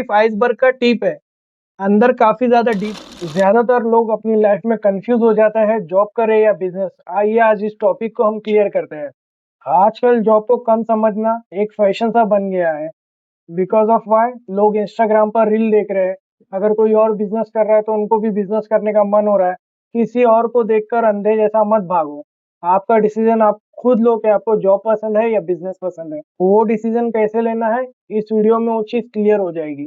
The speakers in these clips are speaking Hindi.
सिर्फ आइसबर्ग का टिप है, अंदर काफी ज्यादा डीप। ज्यादातर लोग अपनी लाइफ में कंफ्यूज हो जाता है जॉब करे या बिजनेस। आइए आज इस टॉपिक को हम क्लियर करते हैं। आजकल जॉब को कम समझना एक फैशन सा बन गया है। बिकॉज ऑफ वाई लोग इंस्टाग्राम पर रील देख रहे हैं। अगर कोई और बिजनेस कर रहा है तो उनको भी बिजनेस करने का मन हो रहा है। किसी और को देखकर अंधे जैसा मत भागो। आपका डिसीजन आप खुद लो कि आपको जॉब पसंद है या बिजनेस पसंद है। वो डिसीजन कैसे लेना है इस वीडियो में वो चीज क्लियर हो जाएगी।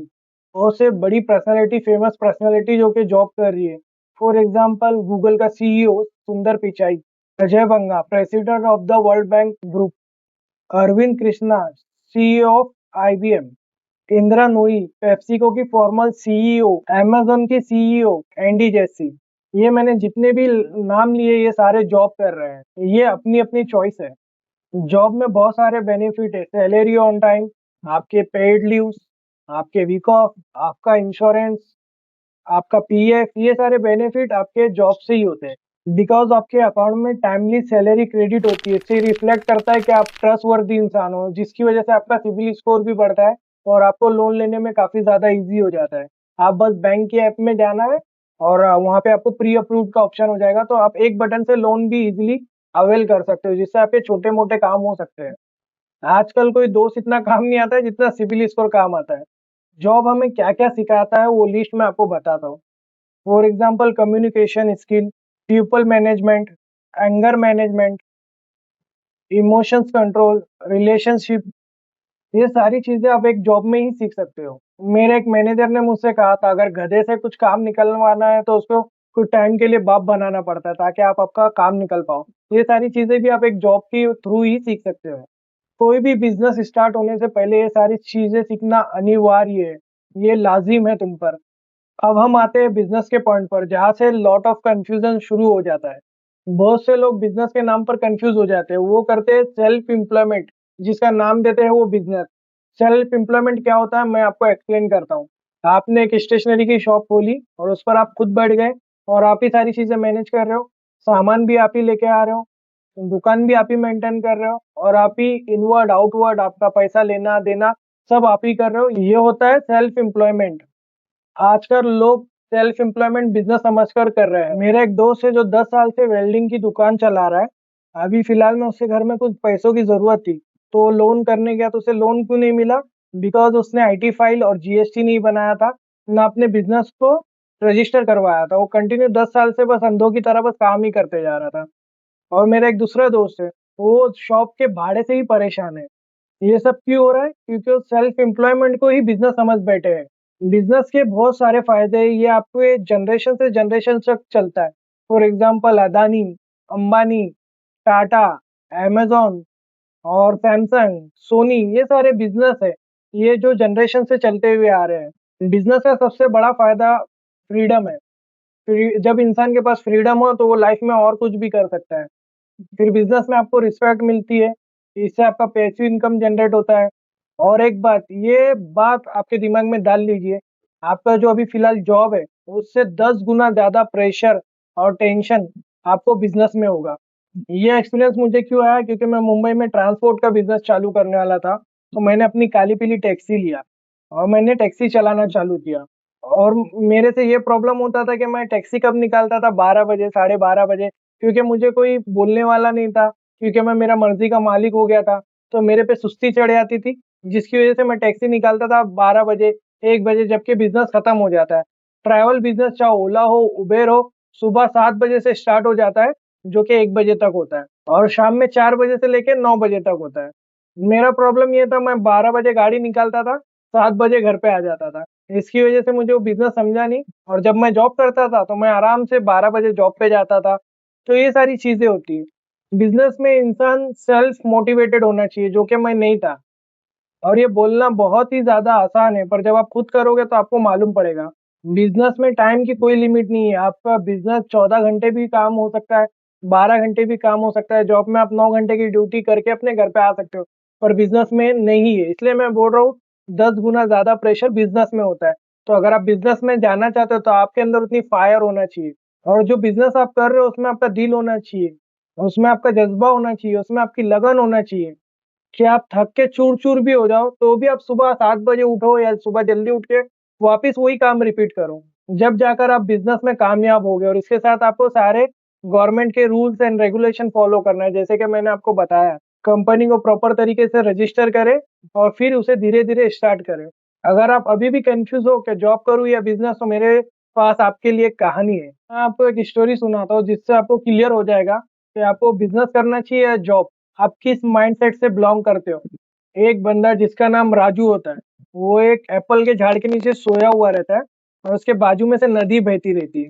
बहुत से बड़ी पर्सनालिटी, फेमस पर्सनालिटी जो कि जॉब कर रही है। फॉर एग्जाम्पल गूगल का CEO Sundar Pichai, Ajay Banga president of the World Bank group, Arvind Krishna CEO of IBM, Indira Nooyi PepsiCo की फॉर्मर सीईओ, अमेजन की सीईओ एंडी जेसी। ये मैंने जितने भी नाम लिए ये सारे जॉब कर रहे हैं। ये अपनी अपनी चॉइस है। जॉब में बहुत सारे बेनिफिट है। सैलरी ऑन टाइम, आपके पेड लीव्स, आपके वीक ऑफ, आपका इंश्योरेंस, आपका पीएफ, ये सारे बेनिफिट आपके जॉब से ही होते हैं। बिकॉज आपके अकाउंट में टाइमली सैलरी क्रेडिट होती है। इससे रिफ्लेक्ट करता है कि आप ट्रस्टवर्दी इंसान हो, जिसकी वजह से आपका सिविल स्कोर भी बढ़ता है और आपको लोन लेने में काफी ज्यादा इजी हो जाता है। आप बस बैंक के ऐप में जाना है और वहाँ पे आपको प्री अप्रूव्ड का ऑप्शन हो जाएगा, तो आप एक बटन से लोन भी इजीली अवेल कर सकते हो, जिससे आपके छोटे मोटे काम हो सकते हैं। आजकल कोई दोस्त इतना काम नहीं आता है जितना सिविल स्कोर काम आता है। जॉब हमें क्या क्या सिखाता है वो लिस्ट में आपको बताता हूँ। For example communication skill, people management, anger management, emotions control, relationship, ये सारी चीजें आप एक जॉब में ही सीख सकते हो। मेरे एक मैनेजर ने मुझसे कहा था अगर गधे से कुछ काम निकलवाना है तो उसको कुछ टाइम के लिए बाप बनाना पड़ता है ताकि आप आपका काम निकल पाओ। ये सारी चीजें भी आप एक जॉब के थ्रू ही सीख सकते हो। कोई भी बिजनेस स्टार्ट होने से पहले ये सारी चीजें सीखना अनिवार्य है, ये लाजिम है तुम पर। अब हम आते हैं बिजनेस के पॉइंट पर, जहाँ से लॉट ऑफ कंफ्यूजन शुरू हो जाता है। बहुत से लोग बिजनेस के नाम पर कंफ्यूज हो जाते हैं। वो करते हैं सेल्फ एम्प्लॉयमेंट, जिसका नाम देते हैं वो बिजनेस। सेल्फ एम्प्लॉयमेंट क्या होता है मैं आपको एक्सप्लेन करता हूँ। आपने एक स्टेशनरी की शॉप खोली और उस पर आप खुद बैठ गए और आप ही सारी चीजें मैनेज कर रहे हो। सामान भी आप ही लेके आ रहे हो, दुकान भी आप ही मेंटेन कर रहे हो और आप ही इनवर्ड आउटवर्ड आपका पैसा लेना देना सब आप ही कर रहे हो। ये होता है सेल्फ एम्प्लॉयमेंट। आजकल लोग सेल्फ एम्प्लॉयमेंट बिजनेस समझकर कर रहे हैं। मेरा एक दोस्त है जो 10 साल से वेल्डिंग की दुकान चला रहा है। अभी फिलहाल में उसके घर में कुछ पैसों की जरूरत थी, तो लोन करने गया तो उसे लोन क्यों नहीं मिला? बिकॉज उसने आईटी फाइल और जीएसटी नहीं बनाया था, ना अपने बिजनेस को रजिस्टर करवाया था। वो कंटिन्यू 10 साल से बस अंधों की तरह बस काम ही करते जा रहा था। और मेरा एक दूसरा दोस्त है, वो शॉप के भाड़े से ही परेशान है। ये सब क्यों हो रहा है? क्योंकि वो सेल्फ एम्प्लॉयमेंट को ही बिजनेस समझ बैठे हैं। बिजनेस के बहुत सारे फायदे हैं, ये आपके जनरेशन से जनरेशन तक चलता है। For example Adani, Ambani, Tata, Amazon और सैमसंग, सोनी, ये सारे बिजनेस है। ये जो जनरेशन से चलते हुए आ रहे हैं। बिजनेस का सबसे बड़ा फायदा फ्रीडम है। जब इंसान के पास फ्रीडम हो तो वो लाइफ में और कुछ भी कर सकता है। फिर बिजनेस में आपको रिस्पेक्ट मिलती है, इससे आपका पैसिव इनकम जनरेट होता है। और एक बात, ये बात आपके दिमाग में डाल लीजिए, आपका जो अभी फिलहाल जॉब है उससे 10 गुना ज्यादा प्रेशर और टेंशन आपको बिजनेस में होगा। ये एक्सपीरियंस मुझे क्यों आया? क्योंकि मैं मुंबई में ट्रांसपोर्ट का बिजनेस चालू करने वाला था, तो मैंने अपनी काली पीली टैक्सी लिया और मैंने टैक्सी चलाना चालू किया। और मेरे से ये प्रॉब्लम होता था कि मैं टैक्सी कब निकालता था, 12 बजे, 12:30 बजे, क्योंकि मुझे कोई बोलने वाला नहीं था, क्योंकि मैं मेरा मर्जी का मालिक हो गया था। तो मेरे पे सुस्ती चढ़ जाती थी, जिसकी वजह से मैं टैक्सी निकालता था 12 बजे, 1 बजे, जबकि बिजनेस खत्म हो जाता है। ट्रैवल बिजनेस चाहे ओला हो, उबेर हो, सुबह 7 बजे से स्टार्ट हो जाता है, जो कि 1 बजे तक होता है, और शाम में 4 बजे से लेकर 9 बजे तक होता है। मेरा प्रॉब्लम ये था, मैं 12 बजे गाड़ी निकालता था, 7 बजे घर पे आ जाता था। इसकी वजह से मुझे वो बिजनेस समझा नहीं, और जब मैं जॉब करता था तो मैं आराम से 12 बजे जॉब पे जाता था। तो ये सारी चीजें होती है। बिजनेस में इंसान सेल्फ मोटिवेटेड होना चाहिए, जो कि मैं नहीं था। और ये बोलना बहुत ही ज्यादा आसान है, पर जब आप खुद करोगे तो आपको मालूम पड़ेगा। बिजनेस में टाइम की कोई लिमिट नहीं है। आपका बिजनेस 14 घंटे भी काम हो सकता है, 12 घंटे भी काम हो सकता है। जॉब में आप 9 घंटे की ड्यूटी करके अपने घर पे आ सकते हो, पर बिजनेस में नहीं है। इसलिए मैं बोल रहा हूँ 10 गुना ज्यादा प्रेशर बिजनेस में होता है। तो अगर आप बिजनेस में जाना चाहते हो तो आपके अंदर उतनी फायर होना चाहिए, और जो बिजनेस आप कर रहे हो उसमें आपका दिल होना चाहिए, उसमें आपका जज्बा होना चाहिए, उसमें आपकी लगन होना चाहिए। कि आप थक के चूर-चूर भी हो जाओ, तो भी आप सुबह 7 बजे उठो या सुबह जल्दी उठ के वापिस वही काम रिपीट करो। जब जाकर आप बिज़नेस में कामयाब होगे और इसके साथ आपको सारे गवर्नमेंट के रूल्स एंड रेगुलेशन फॉलो करना है, जैसे कि मैंने आपको बताया। कंपनी को प्रॉपर तरीके से रजिस्टर करें और फिर उसे धीरे-धीरे स्टार्ट करें। अगर आप अभी भी कन्फ्यूज़ हो कि जॉब करूँ या बिज़नेस, तो मेरे पास आपके लिए एक कहानी है। मैं आपको एक स्टोरी सुनाता हूँ जिससे आपको क्लियर हो जाएगा कि आपको बिज़नेस करना चाहिए या जॉब। आप किस माइंडसेट से बिलॉन्ग करते हो। एक बंदा जिसका नाम राजू होता है, वो एक एप्पल के झाड़ के नीचे सोया हुआ रहता है और उसके बाजू में से नदी बहती रहती है।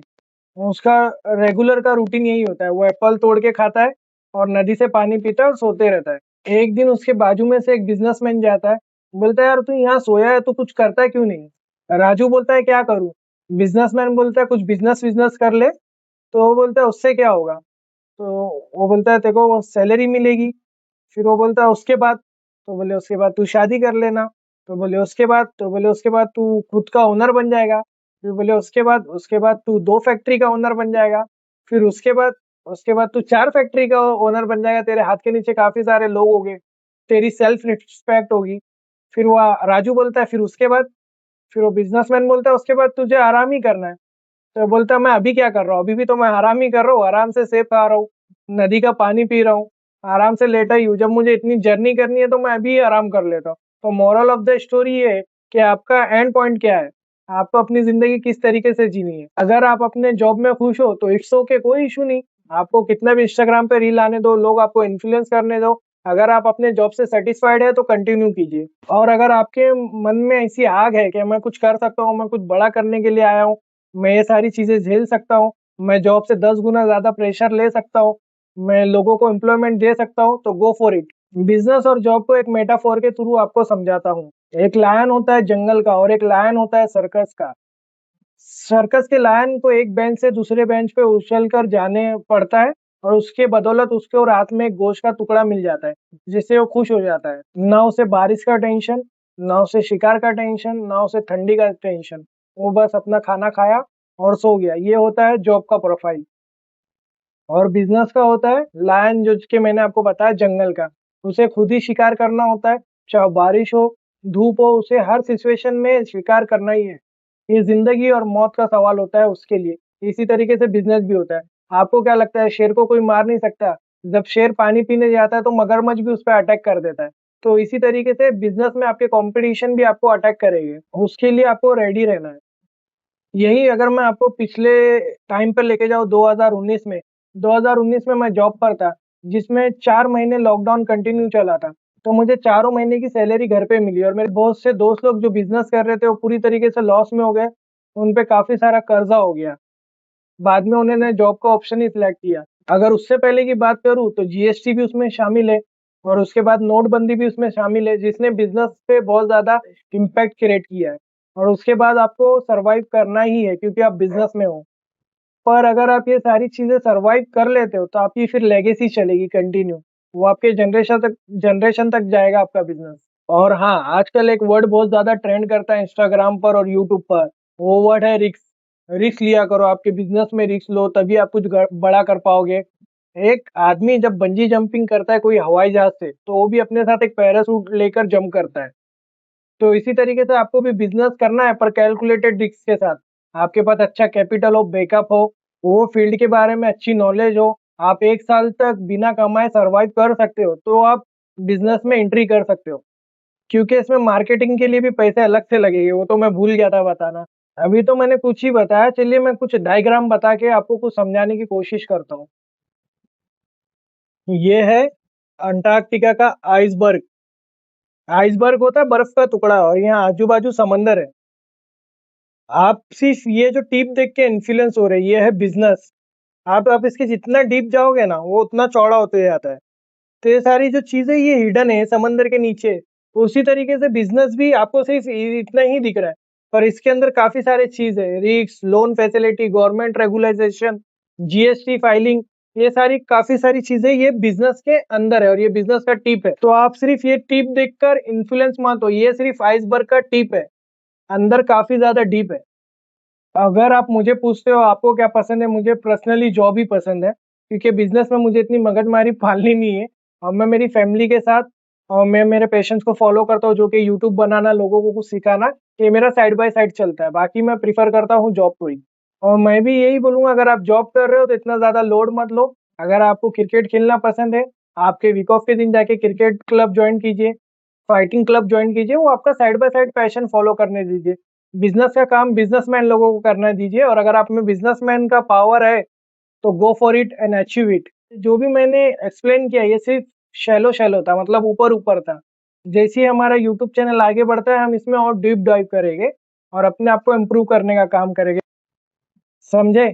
उसका रेगुलर का रूटीन यही होता है, वो एप्पल तोड़ के खाता है और नदी से पानी पीता है और सोते रहता है। एक दिन उसके बाजू में से एक बिज़नेसमैन जाता है, बोलता है, "यार तू यहाँ सोया है, तू कुछ करता क्यों नहीं?" राजू बोलता है, "क्या करूँ?" बिज़नेसमैन बोलता है, "कुछ बिज़नेस-विज़नेस कर ले।" तो वो बोलता है, "उससे क्या होगा?" तो वो बोलता है, "तेरे को सैलरी मिलेगी।" फिर वो बोलता है, "उसके बाद?" तो बोले, "उसके बाद तू शादी कर लेना।" तो बोले, "उसके बाद?" तो बोले, "उसके बाद तू खुद का ओनर बन जाएगा।" फिर बोले, "उसके बाद?" "उसके बाद तू 2 फैक्ट्री का ओनर बन जाएगा।" फिर उसके बाद तू 4 फैक्ट्री का ओनर बन जाएगा, तेरे हाथ के नीचे काफ़ी सारे लोग होंगे, तेरी सेल्फ रिस्पेक्ट होगी। फिर वो राजू बोलता है, "फिर उसके बाद?" फिर वो बिज़नेसमैन बोलता है, "उसके बाद तुझे आराम ही करना है।" तो बोलता है, "मैं अभी क्या कर रहा हूँ? अभी भी तो मैं आराम ही कर रहा हूँ, आराम से सेब खा रहा हूँ, नदी का पानी पी रहा हूँ, आराम से लेटा ही हूँ। जब मुझे इतनी जर्नी करनी है तो मैं अभी ही आराम कर लेता हूँ।" तो मोरल ऑफ द स्टोरी ये है कि आपका एंड पॉइंट क्या है? आपको अपनी ज़िंदगी किस तरीके से जीनी है? अगर आप अपने जॉब में खुश हो तो इट्स ओके, कोई इश्यू नहीं। आपको कितना भी इंस्टाग्राम पे रील आने दो, लोग आपको इन्फ्लुएंस करने दो। अगर आप अपने जॉब से सैटिस्फाइड है तो कंटिन्यू कीजिए। और अगर आपके मन में ऐसी आग है कि मैं कुछ कर सकता हूँ, मैं कुछ बड़ा करने के लिए आया हूँ, मैं ये सारी चीज़ें झेल सकता हूँ, मैं जॉब से 10 गुना ज़्यादा प्रेशर ले सकता हूँ, मैं लोगों को एम्प्लॉयमेंट दे सकता हूँ, तो गो फॉर इट। बिज़नेस और जॉब को एक मेटाफोर के थ्रू आपको समझाता हूँ। एक लायन होता है जंगल का और एक लायन होता है सर्कस का। सर्कस के लायन को एक बेंच से दूसरे बेंच पे उछलकर जाने पड़ता है और उसके बदौलत उसको रात में एक गोश्त का टुकड़ा मिल जाता है, जिससे वो खुश हो जाता है। ना उसे बारिश का टेंशन, ना उसे शिकार का टेंशन, ना उसे ठंडी का टेंशन। वो बस अपना खाना खाया और सो गया। ये होता है जॉब का प्रोफाइल। और बिज़नेस का होता है लायन, जो कि मैंने आपको बताया जंगल का। उसे खुद ही शिकार करना होता है, चाहे बारिश हो, धूप हो, उसे हर सिचुएशन में शिकार करना ही है। ये ज़िंदगी और मौत का सवाल होता है उसके लिए। इसी तरीके से बिज़नेस भी होता है। आपको क्या लगता है, शेर को कोई मार नहीं सकता? जब शेर पानी पीने जाता है तो मगरमच्छ भी उस पे अटैक कर देता है। तो इसी तरीके से बिज़नेस में आपके कॉम्पिटिशन भी आपको अटैक करेंगे। उसके लिए आपको रेडी रहना है। यही अगर मैं आपको पिछले टाइम पे लेके जाऊँ 2019 में, 2019 में मैं जॉब पर था, जिसमें 4 महीने लॉकडाउन कंटिन्यू चला था। तो मुझे चारों महीने की सैलरी घर पे मिली और मेरे बहुत से दोस्त लोग जो बिज़नेस कर रहे थे, वो पूरी तरीके से लॉस में हो गए। उन पे काफ़ी सारा कर्ज़ा हो गया। बाद में उन्होंने जॉब का ऑप्शन ही सिलेक्ट किया। अगर उससे पहले की बात करूँ तो जीएसटी भी उसमें शामिल है और उसके बाद नोटबंदी भी उसमें शामिल है, जिसने बिज़नेस पे बहुत ज़्यादा इम्पैक्ट क्रिएट किया है। और उसके बाद आपको सर्वाइव करना ही है क्योंकि आप बिज़नेस में हो। पर अगर आप ये सारी चीज़ें सर्वाइव कर लेते हो, तो आपकी फिर लेगेसी चलेगी कंटिन्यू। वो आपके जनरेशन तक जाएगा आपका बिज़नेस। और हाँ, आजकल एक वर्ड बहुत ज़्यादा ट्रेंड करता है इंस्टाग्राम पर और यूट्यूब पर। वो वर्ड है रिस्क। रिस्क लिया करो, आपके बिज़नेस में रिस्क लो, तभी आप कुछ बड़ा कर पाओगे। एक आदमी जब बंजी जंपिंग करता है कोई हवाई जहाज़ से, तो वो भी अपने साथ एक पैराशूट लेकर जंप करता है। तो इसी तरीके से आपको भी बिज़नेस करना है, पर कैलकुलेटेड रिस्क के साथ। आपके पास अच्छा कैपिटल हो, बैकअप हो, वो फील्ड के बारे में अच्छी नॉलेज हो, आप 1 साल तक बिना कमाए सर्वाइव कर सकते हो, तो आप बिज़नेस में एंट्री कर सकते हो। क्योंकि इसमें मार्केटिंग के लिए भी पैसे अलग से लगेंगे, वो तो मैं भूल गया था बताना। अभी तो मैंने कुछ ही बताया, चलिए मैं कुछ डायग्राम बता के आपको कुछ समझाने की कोशिश करता हूँ। ये है अंटार्कटिका का आइसबर्ग। आइसबर्ग होता है बर्फ का टुकड़ा और यहाँ आजू-बाजू समंदर है। आप सिर्फ ये जो टिप देख के इन्फ्लुएंस हो रहे हैं, ये है बिज़नेस। आप इसके जितना डीप जाओगे ना, वो उतना चौड़ा होते जाता है। तो ये सारी जो चीज़ें ये हिडन है समंदर के नीचे, उसी तरीके से बिज़नेस भी आपको सिर्फ इतना ही दिख रहा है, पर इसके अंदर काफ़ी सारे चीज़ है, risk, loan facility, government regularisation, GST filing, ये सारी काफ़ी सारी चीज़ें ये बिज़नेस के अंदर है और ये बिज़नेस का टिप है। तो आप सिर्फ ये टिप देखकर इन्फ्लुएंस मत हो, ये सिर्फ आइसबर्ग का टिप है, अंदर काफ़ी ज़्यादा डीप है। अगर आप मुझे पूछते हो आपको क्या पसंद है, मुझे पर्सनली जॉब ही पसंद है, क्योंकि बिज़नेस में मुझे इतनी मगजमारी पालनी नहीं है और मैं मेरी फैमिली के साथ और मैं मेरे पैशन्स को फ़ॉलो करता हूँ जो कि यूट्यूब बनाना, लोगों को कुछ सिखाना, ये मेरा साइड बाय साइड चलता है। बाकी मैं प्रेफ़र करता हूँ जॉब को ही। और मैं भी यही बोलूँगा अगर आप जॉब कर रहे हो तो इतना ज़्यादा लोड मत लो। अगर आपको क्रिकेट खेलना पसंद है, आपके वीक ऑफ के दिन जाके क्रिकेट क्लब जॉइन कीजिए, फाइटिंग क्लब जॉइन कीजिए, वो आपका side by side passion follow करने दीजिए। बिज़नेस का काम बिज़नेसमैन लोगों को करने दीजिए और अगर आप में बिज़नेसमैन का पावर है, तो go for it and achieve it. जो भी मैंने एक्सप्लेन किया ये सिर्फ़ शैलो शैलो था मतलब ऊपर-ऊपर था। जैसे ही हमारा यूट्यूब चैनल आगे बढ़ता है हम इसमें और डीप डाइव करेंगे और अपने आप को इम्प्रूव करने का काम करेंगे। समझे?